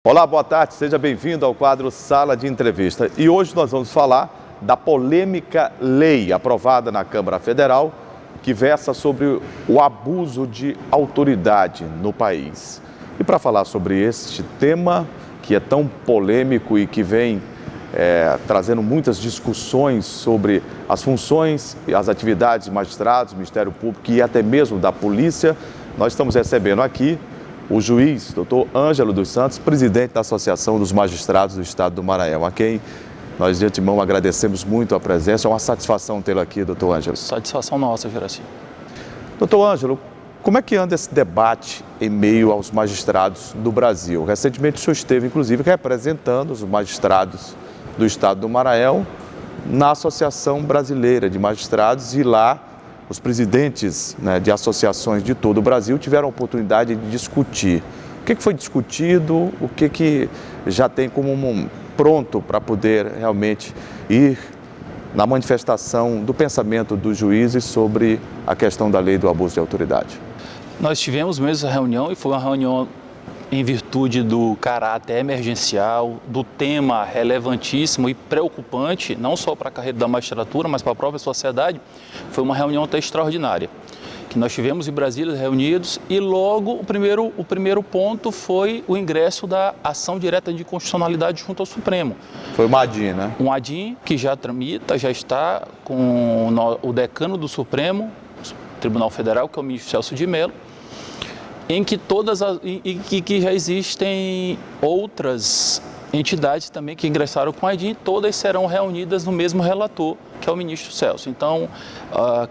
Olá, boa tarde, seja bem-vindo ao quadro Sala de Entrevista. E hoje nós vamos falar da polêmica lei aprovada na Câmara Federal que versa sobre o abuso de autoridade no país. E para falar sobre este tema, que é tão polêmico e que vem trazendo muitas discussões sobre as funções e as atividades de magistrados, Ministério Público e até mesmo da polícia, nós estamos recebendo aqui o juiz, doutor Ângelo dos Santos, presidente da Associação dos Magistrados do Estado do Maranhão, a quem nós de antemão agradecemos muito a presença. É uma satisfação tê-lo aqui, doutor Ângelo. Satisfação nossa, Juraci. Doutor Ângelo, como é que anda esse debate em meio aos magistrados do Brasil? Recentemente o senhor esteve, inclusive, representando os magistrados do Estado do Maranhão na Associação Brasileira de Magistrados e lá os presidentes de associações de todo o Brasil tiveram a oportunidade de discutir. O que foi discutido, o que já tem como pronto para poder realmente ir na manifestação do pensamento dos juízes sobre a questão da lei do abuso de autoridade? Nós tivemos mesmo a reunião e foi uma reunião em virtude do caráter emergencial, do tema relevantíssimo e preocupante, não só para a carreira da magistratura, mas para a própria sociedade. Foi uma reunião até extraordinária, que nós tivemos em Brasília reunidos e logo o primeiro ponto foi o ingresso da ação direta de inconstitucionalidade junto ao Supremo. Foi uma ADIM, né? Um ADIM que já tramita, já está com o decano do Supremo, Tribunal Federal, que é o ministro Celso de Mello, em que que já existem outras entidades também que ingressaram com a ADIM, todas serão reunidas no mesmo relator, que é o ministro Celso. Então,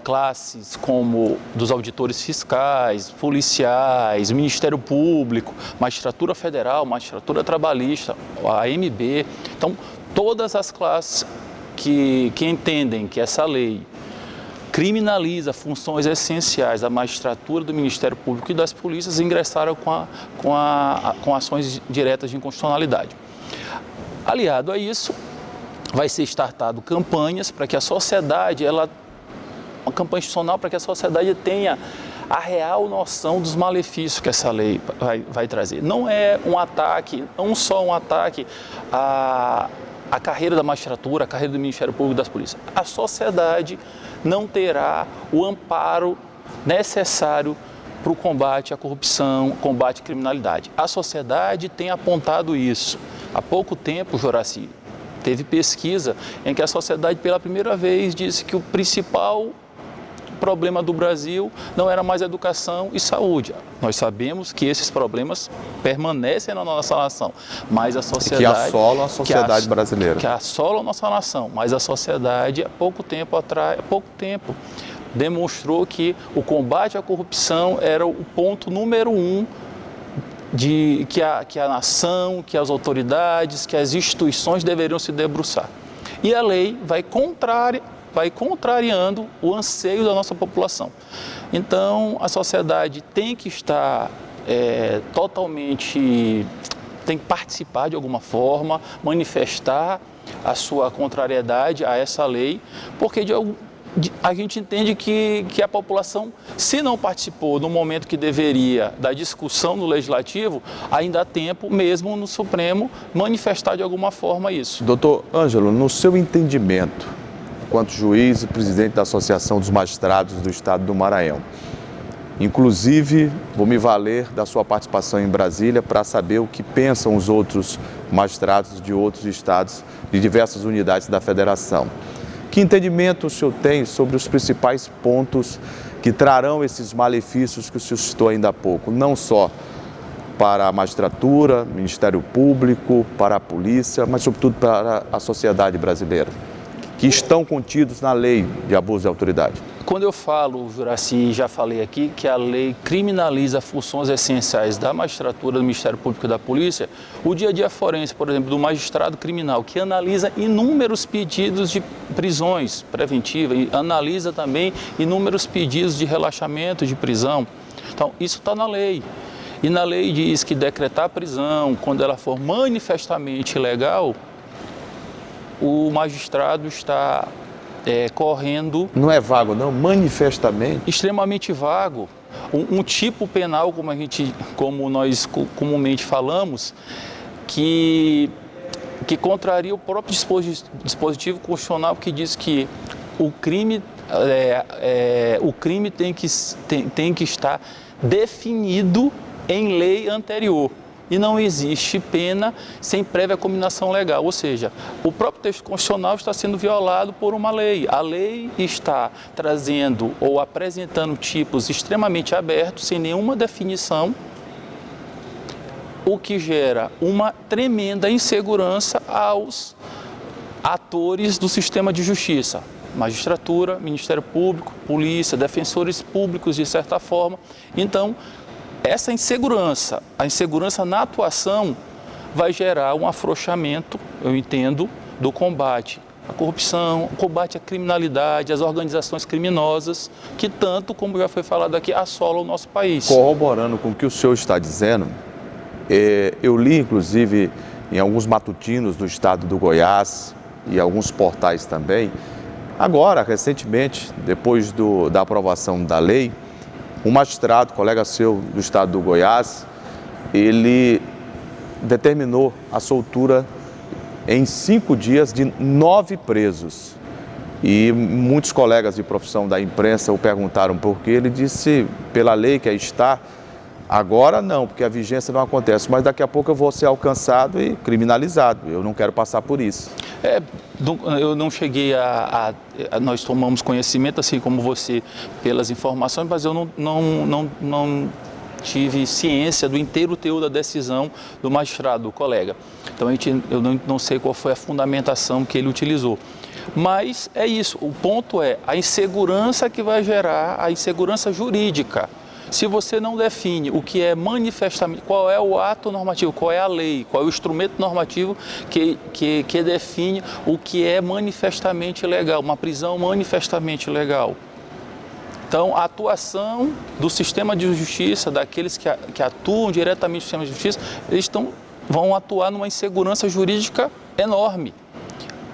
classes como dos auditores fiscais, policiais, Ministério Público, Magistratura Federal, Magistratura Trabalhista, a AMB, então todas as classes que entendem que essa lei criminaliza funções essenciais da magistratura, do Ministério Público e das polícias, ingressaram com ações diretas de inconstitucionalidade. Aliado a isso, vai ser startado campanhas para que a sociedade, uma campanha institucional para que a sociedade tenha a real noção dos malefícios que essa lei vai trazer. Não é um ataque, não só um ataque à carreira da magistratura, a carreira do Ministério Público e das polícias. A sociedade não terá o amparo necessário para o combate à corrupção, combate à criminalidade. A sociedade tem apontado isso. Há pouco tempo, Juraci, teve pesquisa em que a sociedade pela primeira vez disse que o principal problema do Brasil não era mais educação e saúde. Nós sabemos que esses problemas permanecem na nossa nação, mas a sociedade... Que assolam a sociedade brasileira. Que assolam a nossa nação, mas a sociedade, há pouco tempo, demonstrou que o combate à corrupção era o ponto número 1 que a nação, que as autoridades, que as instituições deveriam se debruçar. E a lei vai contrariando o anseio da nossa população. Então, a sociedade tem que estar tem que participar de alguma forma, manifestar a sua contrariedade a essa lei, porque a gente entende que a população, se não participou no momento que deveria da discussão no Legislativo, ainda há tempo, mesmo no Supremo, manifestar de alguma forma isso. Doutor Ângelo, no seu entendimento, enquanto juiz e presidente da Associação dos Magistrados do Estado do Maranhão, inclusive vou me valer da sua participação em Brasília para saber o que pensam os outros magistrados de outros estados, de diversas unidades da federação. Que entendimento o senhor tem sobre os principais pontos que trarão esses malefícios que o senhor citou ainda há pouco, não só para a magistratura, Ministério Público, para a polícia, mas sobretudo para a sociedade brasileira, que estão contidos na lei de abuso de autoridade? Quando eu falo, Juraci, já falei aqui, que a lei criminaliza funções essenciais da magistratura, do Ministério Público e da polícia, o dia a dia forense, por exemplo, do magistrado criminal, que analisa inúmeros pedidos de prisões preventivas, e analisa também inúmeros pedidos de relaxamento de prisão. Então, isso está na lei. E na lei diz que decretar a prisão, quando ela for manifestamente ilegal, o magistrado está correndo... Não é vago, não? Manifestamente? Extremamente vago. Um tipo penal, como nós comumente falamos, que contraria o próprio dispositivo constitucional que diz que o crime tem que estar definido em lei anterior. E não existe pena sem prévia cominação legal, ou seja, o próprio texto constitucional está sendo violado por uma lei. A lei está trazendo ou apresentando tipos extremamente abertos, sem nenhuma definição, o que gera uma tremenda insegurança aos atores do sistema de justiça. Magistratura, Ministério Público, polícia, defensores públicos, de certa forma. Então, essa insegurança, a insegurança na atuação vai gerar um afrouxamento, eu entendo, do combate à corrupção, o combate à criminalidade, às organizações criminosas, que tanto, como já foi falado aqui, assolam o nosso país. Corroborando com o que o senhor está dizendo, eu li, inclusive, em alguns matutinos do estado do Goiás e alguns portais também, agora, recentemente, depois da aprovação da lei, um magistrado, colega seu do estado do Goiás, ele determinou a soltura em 5 dias de 9 presos. E muitos colegas de profissão da imprensa o perguntaram por quê. Ele disse, pela lei que aí está, agora não, porque a vigência não acontece, mas daqui a pouco eu vou ser alcançado e criminalizado. Eu não quero passar por isso. Eu não cheguei nós tomamos conhecimento, assim como você, pelas informações, mas eu não tive ciência do inteiro teor da decisão do magistrado, do colega. Então, eu não sei qual foi a fundamentação que ele utilizou. Mas é isso, o ponto é a insegurança que vai gerar, a insegurança jurídica. Se você não define o que é manifestamente, qual é o ato normativo, qual é a lei, qual é o instrumento normativo que define o que é manifestamente legal, uma prisão manifestamente legal. Então, a atuação do sistema de justiça, daqueles que atuam diretamente no sistema de justiça, eles vão atuar numa insegurança jurídica enorme.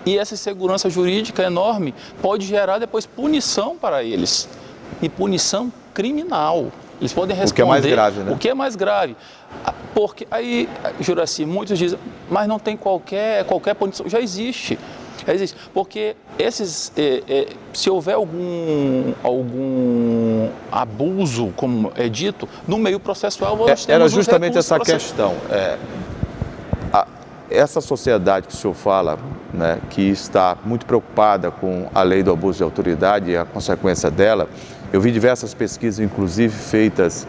E essa insegurança jurídica enorme pode gerar depois punição para eles, e punição criminal. Eles podem responder. O que é mais grave, né? O que é mais grave. Porque aí, Juraci, muitos dizem, mas não tem qualquer punição. Já existe. Porque se houver algum abuso, como é dito, no meio processual, nós temos era justamente essa questão. Essa sociedade que o senhor fala, né, que está muito preocupada com a lei do abuso de autoridade e a consequência dela, eu vi diversas pesquisas, inclusive feitas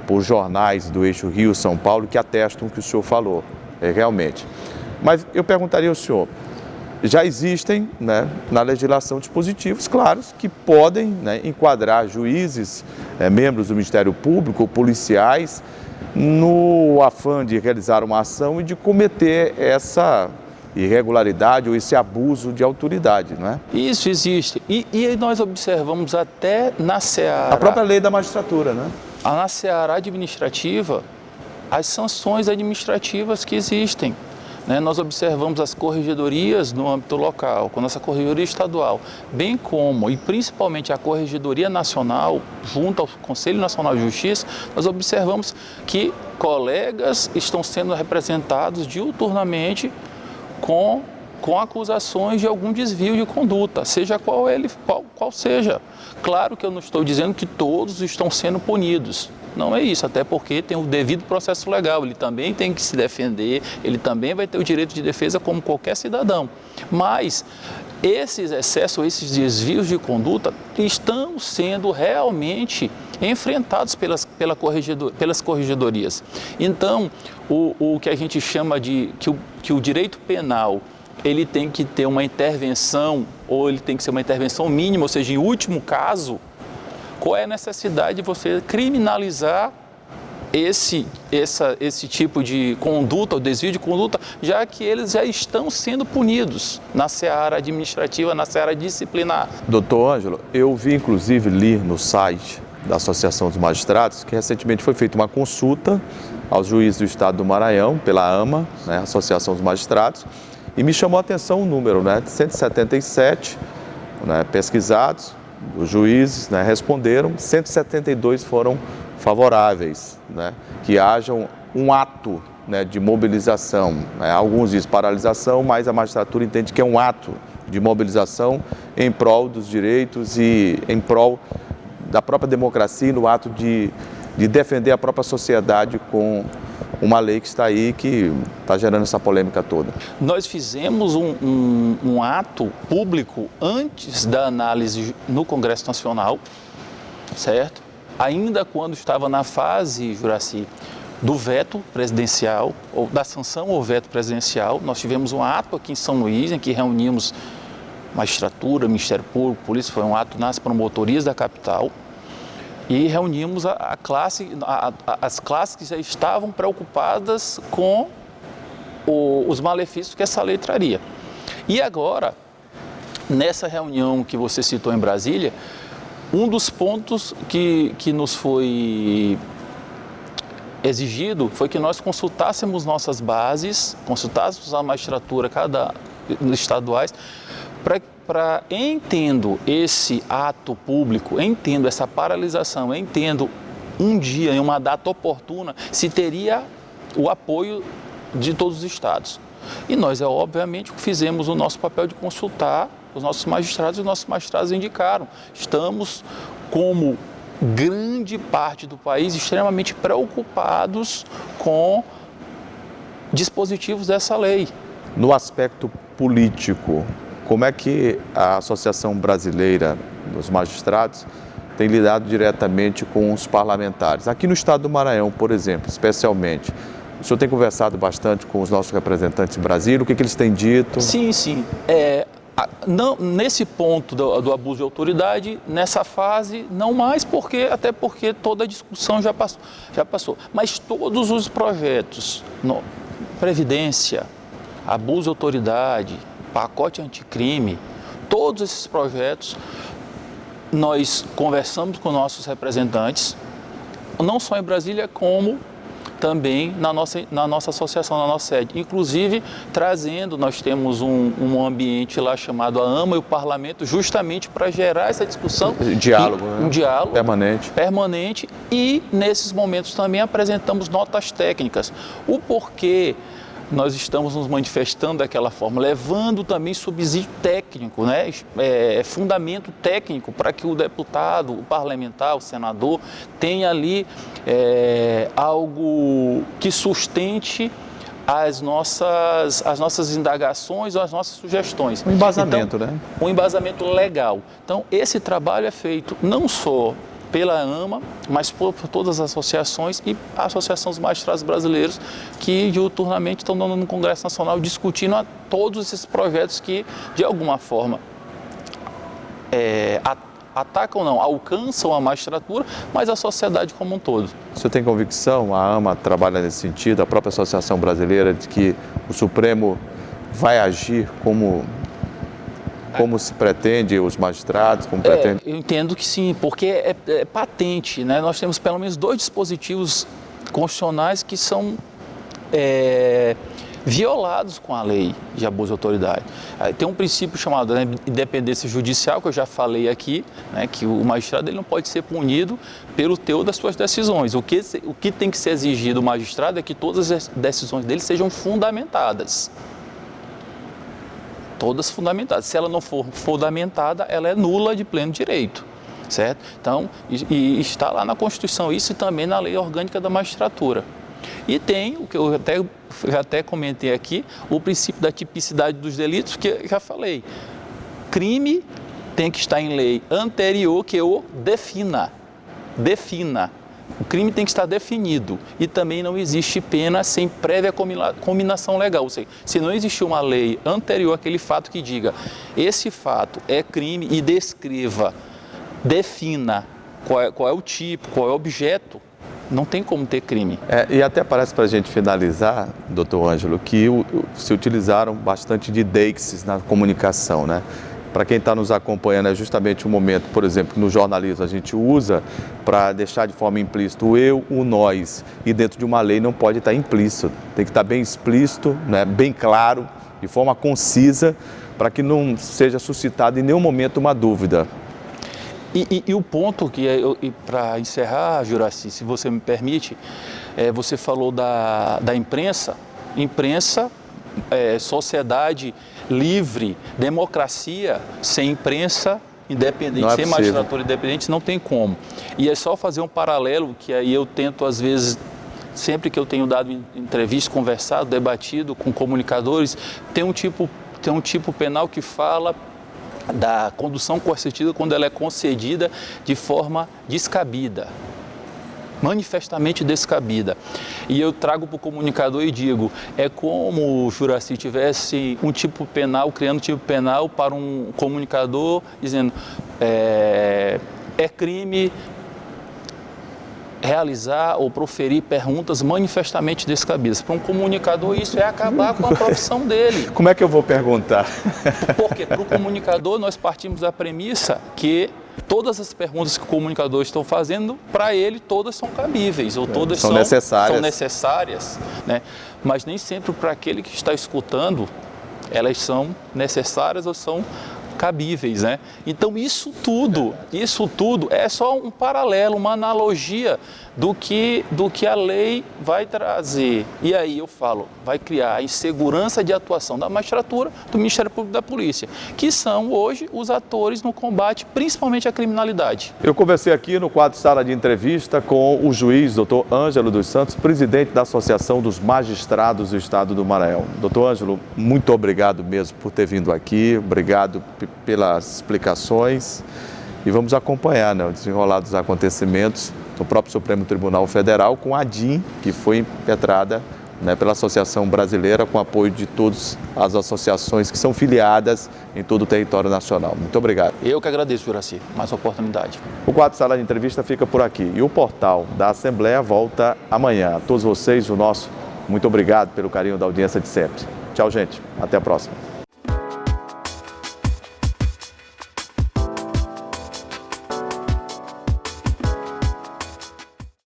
por jornais do eixo Rio-São Paulo, que atestam o que o senhor falou, realmente. Mas eu perguntaria ao senhor, já existem, né, na legislação dispositivos claros que podem, né, enquadrar juízes, membros do Ministério Público, policiais, no afã de realizar uma ação e de cometer essa irregularidade ou esse abuso de autoridade, não é? Isso existe. E nós observamos até na seara... A própria lei da magistratura, né? Na seara administrativa, as sanções administrativas que existem. Né? Nós observamos as corregedorias no âmbito local, com a nossa corregedoria estadual, bem como, e principalmente a corregedoria nacional, junto ao Conselho Nacional de Justiça, nós observamos que colegas estão sendo representados diuturnamente com acusações de algum desvio de conduta, seja qual seja. Claro que eu não estou dizendo que todos estão sendo punidos, não é isso, até porque tem o devido processo legal, ele também tem que se defender, ele também vai ter o direito de defesa como qualquer cidadão. Mas esses excessos, esses desvios de conduta estão sendo realmente enfrentados pelas corregedorias. Então, o que a gente chama de que o direito penal ele tem que ter uma intervenção, ou ele tem que ser uma intervenção mínima, ou seja, em último caso, qual é a necessidade de você criminalizar esse tipo de conduta, o desvio de conduta, já que eles já estão sendo punidos na seara administrativa, na seara disciplinar. Doutor Ângelo, eu vi, inclusive, li no site da Associação dos Magistrados que recentemente foi feita uma consulta aos juízes do Estado do Maranhão, pela AMA, né, Associação dos Magistrados, e me chamou a atenção o número, né, de 177 pesquisados, os juízes, né, responderam, 172 foram favoráveis, né, que haja um ato, né, de mobilização. Alguns dizem paralisação, mas a magistratura entende que é um ato de mobilização em prol dos direitos e em prol da própria democracia, no ato de defender a própria sociedade com uma lei que está aí, que está gerando essa polêmica toda. Nós fizemos um ato público antes da análise no Congresso Nacional, certo? Ainda quando estava na fase, Juracy, do veto presidencial, ou da sanção ao veto presidencial, nós tivemos um ato aqui em São Luís, em que reunimos magistratura, Ministério Público, polícia, foi um ato nas promotorias da capital, e reunimos as classes que já estavam preocupadas com os malefícios que essa lei traria. E agora, nessa reunião que você citou em Brasília, um dos pontos que nos foi exigido foi que nós consultássemos nossas bases, consultássemos a magistratura estaduais, para entendo esse ato público, entendo essa paralisação, entendo um dia, em uma data oportuna, se teria o apoio de todos os estados. E nós, obviamente, fizemos o nosso papel de consultar os nossos magistrados, e os nossos magistrados indicaram. Estamos, como grande parte do país, extremamente preocupados com dispositivos dessa lei. No aspecto político, como é que a Associação Brasileira dos Magistrados tem lidado diretamente com os parlamentares? Aqui no estado do Maranhão, por exemplo, especialmente, o senhor tem conversado bastante com os nossos representantes em Brasília, o que eles têm dito? Sim. Não, nesse ponto do abuso de autoridade, nessa fase, não mais, até porque toda a discussão já passou. Mas todos os projetos, Previdência, abuso de autoridade, pacote anticrime, todos esses projetos, nós conversamos com nossos representantes, não só em Brasília, como também na nossa associação, na nossa sede. Inclusive, nós temos um ambiente lá chamado a AMA e o Parlamento, justamente para gerar essa discussão. Diálogo, um diálogo permanente. E, nesses momentos, também apresentamos notas técnicas. O porquê nós estamos nos manifestando daquela forma, levando também subsídio técnico, né? Fundamento técnico para que o deputado, o parlamentar, o senador tenha ali algo que sustente as nossas indagações ou as nossas sugestões. Um embasamento, então, né? Um embasamento legal. Então, esse trabalho é feito não só pela AMA, mas por todas as associações e a Associação dos Magistrados Brasileiros, que diuturnamente estão no Congresso Nacional discutindo todos esses projetos que, de alguma forma, atacam ou não, alcançam a magistratura, mas a sociedade como um todo. O senhor tem convicção, a AMA trabalha nesse sentido, a própria Associação Brasileira, de que o Supremo vai agir como se pretende, os magistrados, como pretende? Eu entendo que sim, porque é patente, né? Nós temos pelo menos 2 dispositivos constitucionais que são violados com a lei de abuso de autoridade. Tem um princípio chamado independência judicial, que eu já falei aqui, né, que o magistrado ele não pode ser punido pelo teor das suas decisões. O que tem que ser exigido do magistrado é que todas as decisões dele sejam fundamentadas. Todas fundamentadas. Se ela não for fundamentada, ela é nula de pleno direito, certo? Então, e está lá na Constituição isso e também na Lei Orgânica da Magistratura. E tem, o que eu até comentei aqui, o princípio da tipicidade dos delitos, que eu já falei. Crime tem que estar em lei anterior que o defina. O crime tem que estar definido e também não existe pena sem prévia cominação legal. Ou seja, se não existe uma lei anterior àquele fato que diga esse fato é crime e defina qual é o tipo, qual é o objeto, não tem como ter crime. E até parece, para a gente finalizar, doutor Ângelo, que se utilizaram bastante de deixes na comunicação, né? Para quem está nos acompanhando, é justamente o momento, por exemplo, que no jornalismo a gente usa para deixar de forma implícita o eu, o nós, e dentro de uma lei não pode estar implícito, tem que estar bem explícito, né, bem claro, de forma concisa, para que não seja suscitada em nenhum momento uma dúvida. E o ponto que, para encerrar, Juracy, se você me permite, Você falou da imprensa. Imprensa, sociedade livre, democracia, sem imprensa independente, sem magistratura independente, não tem como. E é só fazer um paralelo, que aí eu tento, às vezes, sempre que eu tenho dado entrevista, conversado, debatido com comunicadores, tem um tipo penal que fala da condução coercitiva quando ela é concedida de forma descabida, manifestamente descabida. E eu trago para o comunicador e digo, é como o Juracy tivesse um tipo penal, criando um tipo penal para um comunicador, dizendo, é crime realizar ou proferir perguntas manifestamente descabidas. Para um comunicador, isso é acabar com a profissão dele. Como é que eu vou perguntar? Porque para o comunicador, nós partimos da premissa que todas as perguntas que o comunicador estão fazendo, para ele, todas são cabíveis, ou todas são necessárias, né? Mas nem sempre para aquele que está escutando, elas são necessárias ou são cabíveis, né? Então isso tudo é só um paralelo, uma analogia do que a lei vai trazer. E aí eu falo, vai criar a insegurança de atuação da magistratura, do Ministério Público e da Polícia, que são hoje os atores no combate, principalmente à criminalidade. Eu conversei aqui no quadro Sala de Entrevista com o juiz Dr. Ângelo dos Santos, presidente da Associação dos Magistrados do Estado do Maranhão. Dr. Ângelo, muito obrigado mesmo por ter vindo aqui, obrigado pelas explicações e vamos acompanhar, né, o desenrolar dos acontecimentos no próprio Supremo Tribunal Federal com a DIN, que foi impetrada, né, pela Associação Brasileira, com apoio de todas as associações que são filiadas em todo o território nacional. Muito obrigado. Eu que agradeço, Juracy, mais oportunidade. O quadro Sala de Entrevista fica por aqui e o portal da Assembleia volta amanhã. A todos vocês, o nosso muito obrigado pelo carinho da audiência de sempre. Tchau, gente. Até a próxima.